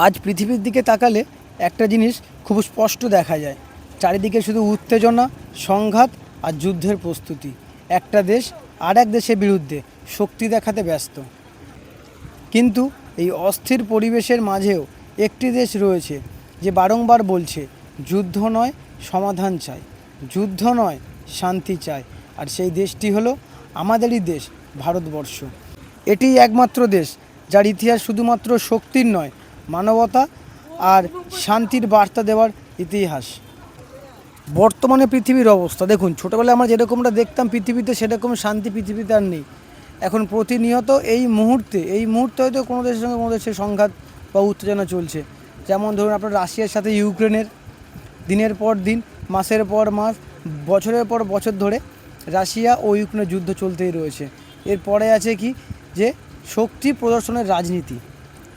আজ পৃথিবীর দিকে তাকালে একটা জিনিস খুব স্পষ্ট দেখা যায়, চারিদিকে শুধু উত্তেজনা, সংঘাত আর যুদ্ধের প্রস্তুতি। একটা দেশ আর এক দেশের বিরুদ্ধে শক্তি দেখাতে ব্যস্ত। কিন্তু এই অস্থির পরিবেশের মাঝেও একটি দেশ রয়েছে যে বারংবার বলছে, যুদ্ধ নয় সমাধান চাই, যুদ্ধ নয় শান্তি চাই। আর সেই দেশটি হলো আমাদেরই দেশ, ভারতবর্ষ। এটি একমাত্র দেশ যার ইতিহাস শুধুমাত্র শক্তির নয়, মানবতা আর শান্তির বার্তা দেওয়ার ইতিহাস। বর্তমানে পৃথিবীর অবস্থা দেখুন, ছোটোবেলায় আমরা যেরকমটা দেখতাম পৃথিবীতে, সেরকম শান্তি পৃথিবীতে আর নেই। এখন প্রতিনিয়ত এই মুহূর্তে হয়তো কোনো দেশের সঙ্গে কোনো দেশের সংঘাত বা উত্তেজনা চলছে। যেমন ধরুন আপনার রাশিয়ার সাথে ইউক্রেনের, দিনের পর দিন, মাসের পর মাস, বছরের পর বছর ধরে রাশিয়া ও ইউক্রেনের যুদ্ধ চলতেই রয়েছে। এরপরে আছে কি, যে শক্তি প্রদর্শনের রাজনীতি,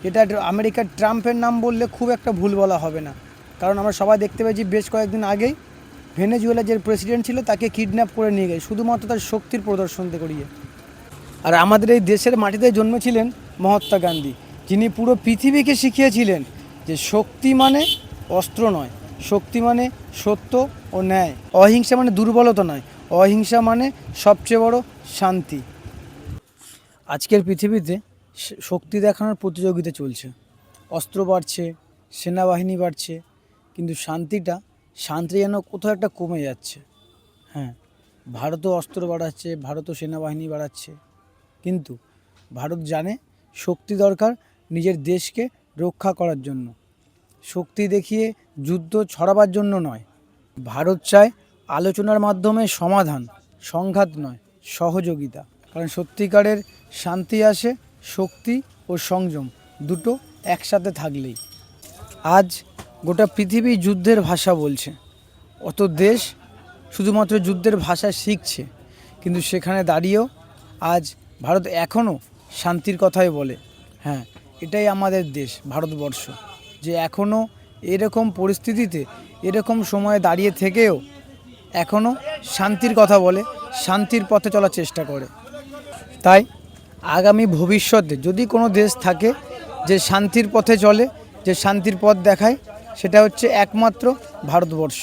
যেটা আমেরিকার ট্রাম্পের নাম বললে খুব একটা ভুল বলা হবে না। কারণ আমরা সবাই দেখতে পেয়েছি বেশ কয়েকদিন আগেই ভেনেজুয়েলার যে প্রেসিডেন্ট ছিল তাকে কিডন্যাপ করে নিয়ে গেছে শুধুমাত্র তার শক্তির প্রদর্শন করিয়ে। আর আমাদের এই দেশের মাটিতে জন্মেছিলেন মহাত্মা গান্ধী, যিনি পুরো পৃথিবীকে শিখিয়েছিলেন যে শক্তি মানে অস্ত্র নয়, শক্তি মানে সত্য ও ন্যায়, অহিংসা মানে দুর্বলতা নয়, অহিংসা মানে সবচেয়ে বড় শান্তি। আজকের পৃথিবীতে শক্তি দেখানোর প্রতিযোগিতা চলছে, অস্ত্র বাড়ছে, সেনাবাহিনী বাড়ছে, কিন্তু শান্তি যেন কোথাও একটা কমে যাচ্ছে। হ্যাঁ, ভারতও অস্ত্র বাড়াচ্ছে, ভারতও সেনাবাহিনী বাড়াচ্ছে, কিন্তু ভারত জানে শক্তি দরকার নিজের দেশকে রক্ষা করার জন্য, শক্তি দেখিয়ে যুদ্ধ ছড়াবার জন্য নয়। ভারত চায় আলোচনার মাধ্যমে সমাধান, সংঘাত নয় সহযোগিতা। কারণ সত্যিকারের শান্তি আসে শক্তি ও সংযম দুটো একসাথে থাকলেই। আজ গোটা পৃথিবী যুদ্ধের ভাষা বলছে, অত দেশ শুধুমাত্র যুদ্ধের ভাষা শিখছে, কিন্তু সেখানে দাঁড়িয়েও আজ ভারত এখনও শান্তির কথাই বলে। হ্যাঁ, এটাই আমাদের দেশ ভারতবর্ষ, যে এখনও এরকম পরিস্থিতিতে, এরকম সময়ে দাঁড়িয়ে থেকেও এখনও শান্তির কথা বলে, শান্তির পথে চলার চেষ্টা করে। তাই আগামী ভবিষ্যতে যদি কোনো দেশ থাকে যে শান্তির পথে চলে, যে শান্তির পথ দেখায়, সেটা হচ্ছে একমাত্র ভারতবর্ষ।